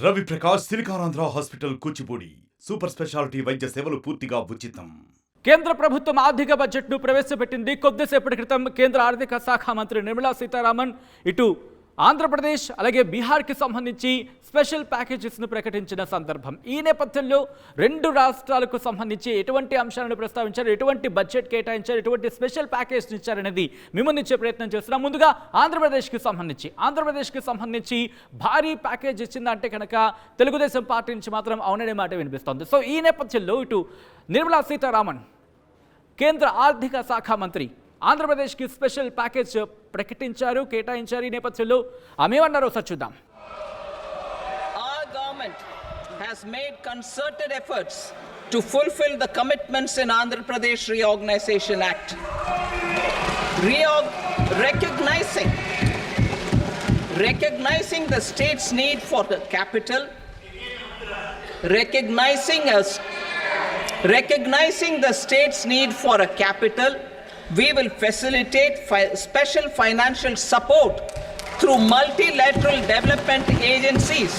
Ravi Prakash Siliconandhra hospital Kuchipudi super speciality వైద్య సేవలు పూర్తిగా ఉచితం. కేంద్ర ప్రభుత్వం ఆర్థిక బడ్జెట్ను ప్రవేశపెట్టింది. కొద్దిసేపటి క్రితం కేంద్ర ఆర్థిక శాఖ మంత్రి నిర్మలా సీతారామన్ ఇటు ఆంధ్రప్రదేశ్ అలాగే బీహార్కి సంబంధించి స్పెషల్ ప్యాకేజెస్ను ప్రకటించిన సందర్భం. ఈ నేపథ్యంలో రెండు రాష్ట్రాలకు సంబంధించి ఎటువంటి అంశాలను ప్రస్తావించారు, ఎటువంటి బడ్జెట్ కేటాయించారు, ఎటువంటి స్పెషల్ ప్యాకేజ్ ఇచ్చారనేది మీ ముందుంచే ప్రయత్నం చేస్తున్నాం. ముందుగా ఆంధ్రప్రదేశ్కి సంబంధించి భారీ ప్యాకేజ్ ఇచ్చిందంటే కనుక తెలుగుదేశం పార్టీ నుంచి మాత్రం అవుననే మాట వినిపిస్తోంది. సో ఈ నేపథ్యంలో ఇటు నిర్మలా సీతారామన్ కేంద్ర ఆర్థిక శాఖ మంత్రి ఆంధ్రప్రదేశ్కి స్పెషల్ ప్యాకేజ్ ప్రకటించారు, కేటాయించారు. ఈ నేపథ్యంలో ఆమె ఏమన్నారో ఒకసారి చూద్దాం. Our government has made concerted efforts to fulfill the commitments in Andhra Pradesh Reorganization Act. Recognizing the state's need for the capital, recognizing the state's need for a capital, we will facilitate special financial support through multilateral development agencies.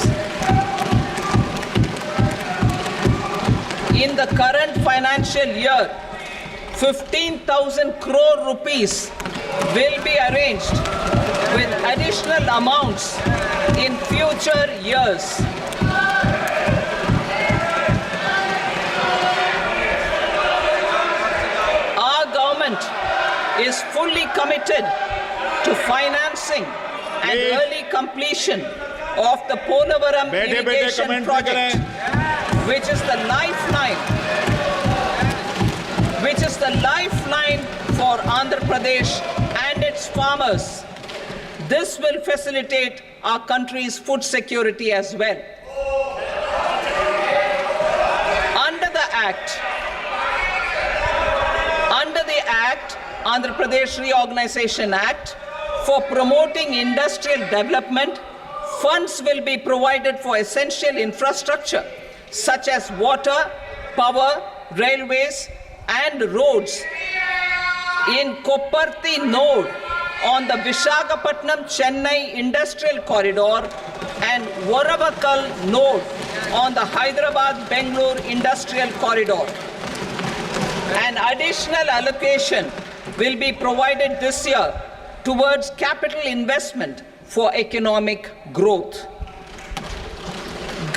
In the current financial year, 15,000 crore rupees will be arranged with additional amounts in future years. Is fully committed to financing and early completion of the Polavaram irrigation project, which is the lifeline for Andhra Pradesh and its farmers. This will facilitate our country's food security as well. Under the Andhra Pradesh Reorganization Act, for promoting industrial development, funds will be provided for essential infrastructure such as water, power, railways and roads in Kopparthi node on the Visakhapatnam-Chennai industrial corridor and Varavakal node on the Hyderabad-Bangalore industrial corridor. An additional allocation will be provided this year towards capital investment for economic growth.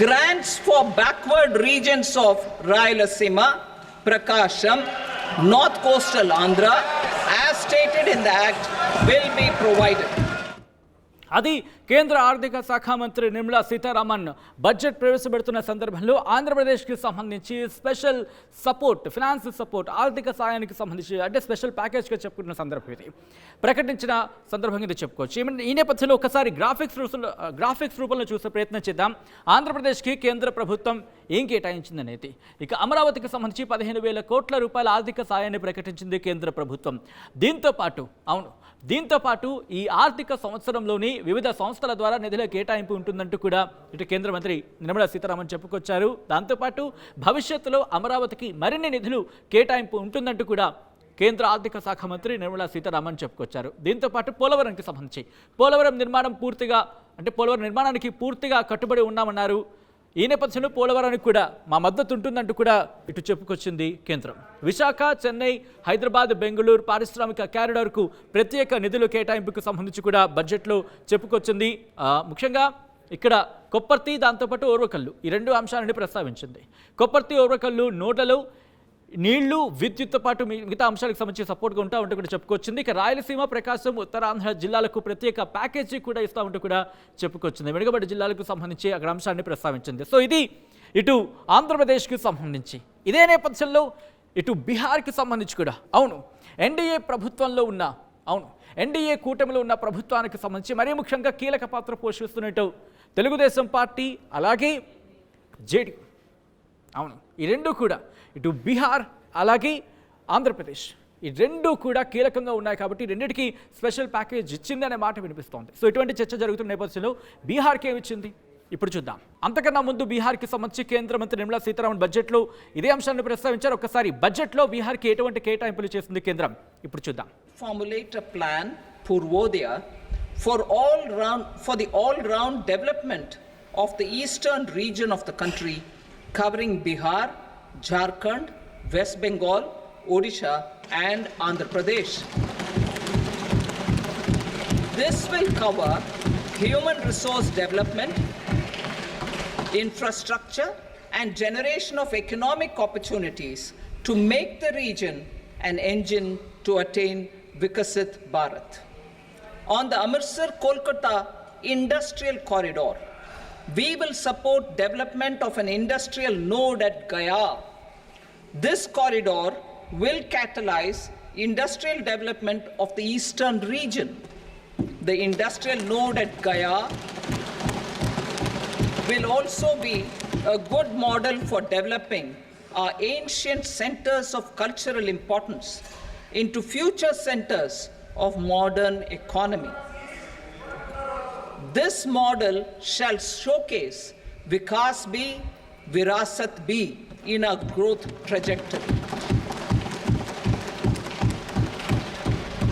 Grants for backward regions of Rayalaseema, Prakasham, North Coastal Andhra, as stated in the Act, will be provided. అది కేంద్ర ఆర్థిక శాఖ మంత్రి Nirmala Sitharaman budget ప్రవేశపెడుతున్న సందర్భంలో ఆంధ్రప్రదేశ్కి సంబంధించి special support, finance support, ఆర్థిక సాయానికి సంబంధించి అంటే స్పెషల్ ప్యాకేజ్గా చెప్పుకుంటున్న సందర్భం ఇది ప్రకటించిన సందర్భంగా ఇది చెప్పుకోవచ్చు. ఈ నేపథ్యంలో ఒకసారి గ్రాఫిక్స్ రూపంలో చూసే ప్రయత్నం చేద్దాం. ఆంధ్రప్రదేశ్కి కేంద్ర ప్రభుత్వం ఏం కేటాయించిందనేది. ఇక అమరావతికి సంబంధించి 15,000 కోట్ల రూపాయల ఆర్థిక సాయాన్ని ప్రకటించింది కేంద్ర ప్రభుత్వం. దీంతో పాటు ఈ ఆర్థిక సంవత్సరంలోని వివిధ సంస్థల ద్వారా నిధుల కేటాయింపు ఉంటుందంటూ కూడా ఇటు కేంద్ర మంత్రి నిర్మలా సీతారామన్ చెప్పుకొచ్చారు. దాంతోపాటు భవిష్యత్తులో అమరావతికి మరిన్ని నిధులు కేటాయింపు ఉంటుందంటూ కూడా కేంద్ర ఆర్థిక శాఖ మంత్రి నిర్మలా సీతారామన్ చెప్పుకొచ్చారు. దీంతోపాటు పోలవరంకి సంబంధించి పోలవరం నిర్మాణానికి పూర్తిగా కట్టుబడి ఉన్నామన్నారు. ఈ నేపథ్యంలో పోలవరానికి కూడా మా మద్దతు ఉంటుందంటూ కూడా ఇటు చెప్పుకొచ్చింది కేంద్రం. విశాఖ, చెన్నై, హైదరాబాద్, బెంగళూరు పారిశ్రామిక కారిడార్కు ప్రత్యేక నిధుల కేటాయింపుకు సంబంధించి కూడా బడ్జెట్లో చెప్పుకొచ్చింది. ముఖ్యంగా ఇక్కడ కొప్పర్తి, దాంతోపాటు ఓర్వకల్లు ఈ రెండు అంశాలని ప్రస్తావించింది. కొప్పర్తి, ఓర్వకల్లు నోట్లలో నీళ్లు, విద్యుత్తో పాటు మిగతా అంశాలకు సంబంధించి సపోర్ట్గా ఉంటూ కూడా చెప్పుకొచ్చింది. ఇక రాయలసీమ, ప్రకాశం, ఉత్తరాంధ్ర జిల్లాలకు ప్రత్యేక ప్యాకేజీ కూడా ఇస్తూ ఉంటూ కూడా చెప్పుకొచ్చింది. వెనుకబడి జిల్లాలకు సంబంధించి అక్కడ అంశాన్ని ప్రస్తావించింది. సో ఇది ఇటు ఆంధ్రప్రదేశ్కి సంబంధించి. ఇదే నేపథ్యంలో ఇటు బీహార్కి సంబంధించి కూడా ఎన్డీఏ కూటమిలో ఉన్న ప్రభుత్వానికి సంబంధించి మరీ ముఖ్యంగా కీలక పాత్ర పోషిస్తున్నట్టు తెలుగుదేశం పార్టీ అలాగే జేడీయూ. ఈ రెండు కూడా ఇటు బీహార్ అలాగే ఆంధ్రప్రదేశ్ ఈ రెండు కూడా కీలకంగా ఉన్నాయి కాబట్టి రెండింటికి స్పెషల్ ప్యాకేజ్ ఇచ్చింది అనే మాట వినిపిస్తోంది. సో ఇటువంటి చర్చ జరుగుతున్న నేపథ్యంలో బీహార్కి ఏమి ఇచ్చింది ఇప్పుడు చూద్దాం. అంతకన్నా ముందు బీహార్కి సంబంధించి కేంద్ర మంత్రి నిర్మలా సీతారామన్ బడ్జెట్లో ఇదే అంశాన్ని ప్రస్తావించారు. ఒకసారి బడ్జెట్లో బీహార్కి ఎటువంటి కేటాయింపులు చేసింది కేంద్రం ఇప్పుడు చూద్దాం. Formulate a plan Purvodaya for the all round development of the eastern region of the country, covering Bihar, Jharkhand, West Bengal, Odisha, and Andhra Pradesh. This will cover human resource development, infrastructure, and generation of economic opportunities to make the region an engine to attain Vikasit Bharat. On the Amritsar-Kolkata Industrial Corridor, we will support development of an industrial node at Gaya. This corridor will catalyze industrial development of the eastern region. The industrial node at Gaya will also be a good model for developing our ancient centers of cultural importance into future centers of modern economy. This model shall showcase Vikas B, Virasat B in our growth trajectory.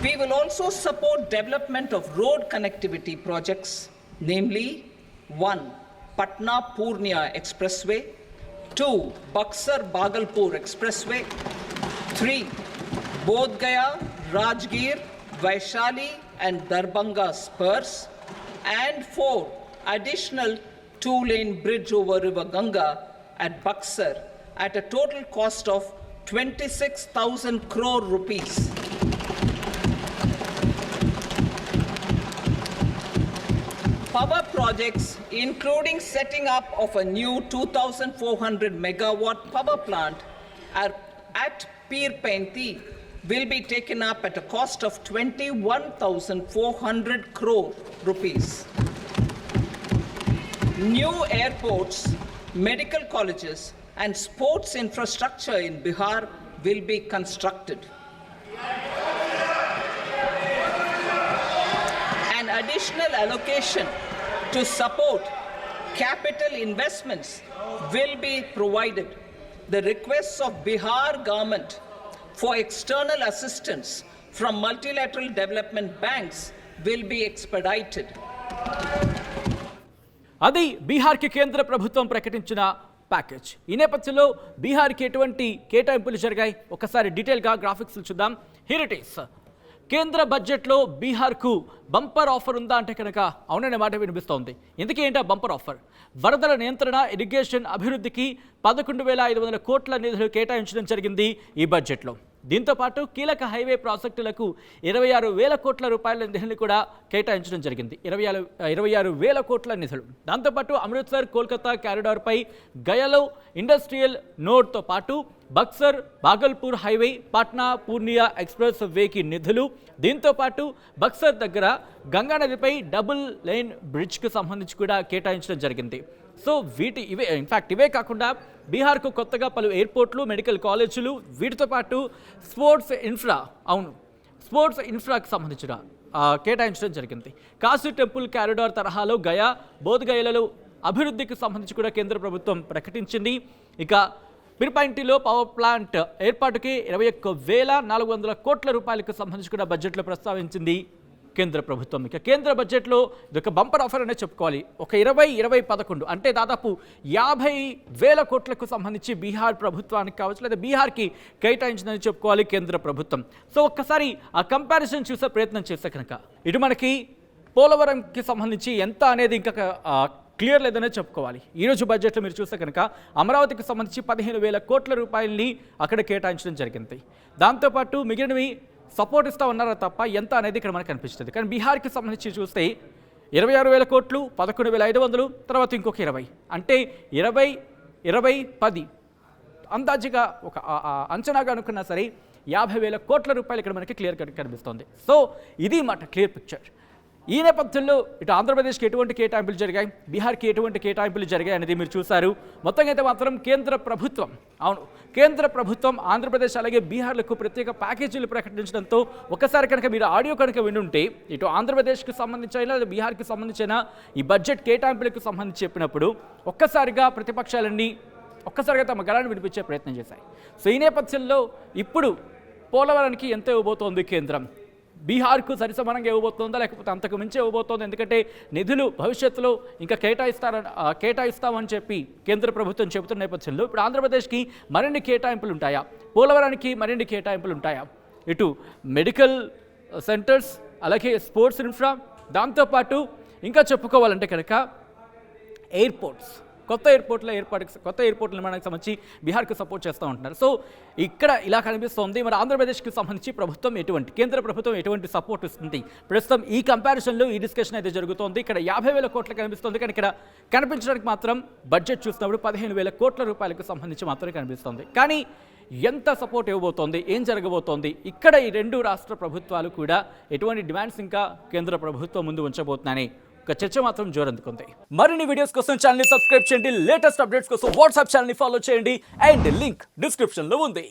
We will also support development of road connectivity projects, namely 1. Patna-Purnia Expressway, 2. Buxar-Bhagalpur Expressway, 3. Bodh Gaya, Rajgir, Vaishali and Darbhanga spurs, and 4. Additional 2-lane bridge over River Ganga at Buxar at a total cost of 26,000 crore rupees. Power projects, including setting up of a new 2,400 megawatt power plant at Pirpenti, will be taken up at a cost of 21,400 crore rupees. New airports, medical colleges, and sports infrastructure in Bihar will be constructed. An additional allocation to support capital investments will be provided. The requests of Bihar government for external assistance from multilateral development banks will be expedited. అది బీహార్కి కేంద్ర ప్రభుత్వం ప్రకటించిన package. ఈ నేపథ్యంలో బీహార్కి ఎటువంటి కేటాయింపులు జరిగాయి ఒకసారి డీటెయిల్గా గ్రాఫిక్స్ చూద్దాం. Here it is. కేంద్ర బడ్జెట్లో బీహార్కు బంపర్ ఆఫర్ ఉందా అంటే కనుక అవుననే మాట వినిపిస్తోంది. ఎందుకు ఏంటా బంపర్ ఆఫర్? వరదల నియంత్రణ, ఇరిగేషన్ అభివృద్ధికి 11,500 కోట్ల నిధులు కేటాయించడం జరిగింది ఈ బడ్జెట్లో. దీంతోపాటు కీలక హైవే ప్రాజెక్టులకు 26,000 కోట్ల రూపాయల నిధులు కూడా కేటాయించడం జరిగింది. 26,000 కోట్ల నిధులు. దాంతోపాటు అమృత్సర్ కోల్కతా కారిడార్పై గయలో ఇండస్ట్రియల్ నోడ్తో పాటు బక్సర్ భాగల్పూర్ హైవే, పాట్నా పూర్నియా ఎక్స్ప్రెస్ వేకి నిధులు. దీంతోపాటు బక్సర్ దగ్గర గంగానదిపై డబుల్ లైన్ బ్రిడ్జ్కి సంబంధించి కూడా కేటాయించడం జరిగింది. సో ఇవే కాకుండా బీహార్కు కొత్తగా పలు ఎయిర్పోర్ట్లు, మెడికల్ కాలేజీలు, వీటితో పాటు స్పోర్ట్స్ ఇన్ఫ్రాకి సంబంధించిన కేటాయించడం జరిగింది. కాశీ టెంపుల్ కారిడార్ తరహాలో గయా, బోధ్ గయలలో అభివృద్ధికి సంబంధించి కూడా కేంద్ర ప్రభుత్వం ప్రకటించింది. ఇక పిర్పైంటిలో పవర్ ప్లాంట్ ఏర్పాటుకి 21,400 కోట్ల రూపాయలకు సంబంధించి కూడా బడ్జెట్లో ప్రస్తావించింది కేంద్ర ప్రభుత్వం. ఇక కేంద్ర బడ్జెట్లో ఇదొక బంపర్ ఆఫర్ అనే చెప్పుకోవాలి. ఒక 20-11 అంటే దాదాపు 50,000 కోట్లకు సంబంధించి బీహార్ ప్రభుత్వానికి కావచ్చు లేదా బీహార్కి కేటాయించిందని చెప్పుకోవాలి కేంద్ర ప్రభుత్వం. సో ఒక్కసారి ఆ కంపారిజన్ చూసే ప్రయత్నం చేస్తే కనుక ఇటు మనకి పోలవరంకి సంబంధించి ఎంత అనేది ఇంకా క్లియర్ లేదనే చెప్పుకోవాలి. ఈరోజు బడ్జెట్లో మీరు చూస్తే కనుక అమరావతికి సంబంధించి 15,000 కోట్ల రూపాయలని అక్కడ కేటాయించడం జరిగింది. దాంతోపాటు మిగిలినవి సపోర్ట్ ఇస్తా ఉన్నారా తప్ప ఎంత అనేది ఇక్కడ మనకు కనిపిస్తుంది. కానీ బీహార్కి సంబంధించి చూస్తే 26,000 కోట్లు, 11,500, తర్వాత ఇంకొక 20 అంటే 20-10 అందాజుగా ఒక అంచనాగా అనుకున్నా సరే 50,000 కోట్ల రూపాయలు ఇక్కడ మనకి క్లియర్ కనిపిస్తుంది. సో ఇది మాట క్లియర్ పిక్చర్. ఈ నేపథ్యంలో ఇటు ఆంధ్రప్రదేశ్కి ఎటువంటి కేటాయింపులు జరిగాయి, బీహార్కి ఎటువంటి కేటాయింపులు జరిగాయి అనేది మీరు చూశారు. మొత్తంగా అయితే మాత్రం కేంద్ర ప్రభుత్వం ఆంధ్రప్రదేశ్ అలాగే బీహార్లకు ప్రత్యేక ప్యాకేజీలు ప్రకటించడంతో ఒకసారి కనుక మీరు ఆడియో కనుక వినుంటే ఇటు ఆంధ్రప్రదేశ్కి సంబంధించిన లేదా బీహార్కి సంబంధించిన ఈ బడ్జెట్ కేటాయింపులకు సంబంధించి చెప్పినప్పుడు ఒక్కసారిగా ప్రతిపక్షాలన్నీ తమ గళాన్ని వినిపించే ప్రయత్నం చేశాయి. సో ఈ నేపథ్యంలో ఇప్పుడు పోలవరానికి ఎంత ఇవ్వబోతోంది కేంద్రం, బీహార్కు సరిసమానంగా ఇవ్వబోతోందా లేకపోతే అంతకు మించి ఇవ్వబోతోంది? ఎందుకంటే నిధులు భవిష్యత్తులో ఇంకా కేటాయిస్తామని చెప్పి కేంద్ర ప్రభుత్వం చెబుతున్న నేపథ్యంలో ఇప్పుడు ఆంధ్రప్రదేశ్కి మరిన్ని కేటాయింపులు ఉంటాయా, పోలవరానికి మరిన్ని కేటాయింపులు ఉంటాయా? ఇటు మెడికల్ సెంటర్స్, అలాగే స్పోర్ట్స్ ఇన్ఫ్రా, దాంతోపాటు ఇంకా చెప్పుకోవాలంటే కనుక ఎయిర్పోర్ట్స్, కొత్త ఎయిర్పోర్ట్ నిర్మాణానికి సంబంధించి బీహార్కి సపోర్ట్ చేస్తూ ఉంటున్నారు. సో ఇక్కడ ఇలా కనిపిస్తోంది. మరి ఆంధ్రప్రదేశ్కి సంబంధించి కేంద్ర ప్రభుత్వం ఎటువంటి సపోర్ట్ ఇస్తుంది? ప్రస్తుతం ఈ కంపారిజన్లో ఈ డిస్కషన్ అయితే జరుగుతోంది. ఇక్కడ 50,000 కోట్లు కనిపిస్తుంది, కానీ ఇక్కడ కనిపించడానికి మాత్రం బడ్జెట్ చూసినప్పుడు 15,000 కోట్ల రూపాయలకు సంబంధించి మాత్రమే కనిపిస్తుంది. కానీ ఎంత సపోర్ట్ ఇవ్వబోతోంది, ఏం జరగబోతోంది? ఇక్కడ ఈ రెండు రాష్ట్ర ప్రభుత్వాలు కూడా ఎటువంటి డిమాండ్స్ ఇంకా కేంద్ర ప్రభుత్వం ముందు ఉంచబోతున్నాయని ఒక చర్చ మాత్రం జోరందుకుంది. మరిన్ని వీడియోస్ కోసం ఛానల్ ని సబ్స్క్రైబ్ చేయండి, లేటెస్ట్ అప్డేట్స్ కోసం వాట్సాప్ ఛానల్ ని ఫాలో చేయండి, అండ్ లింక్ డిస్క్రిప్షన్ లో ఉంది.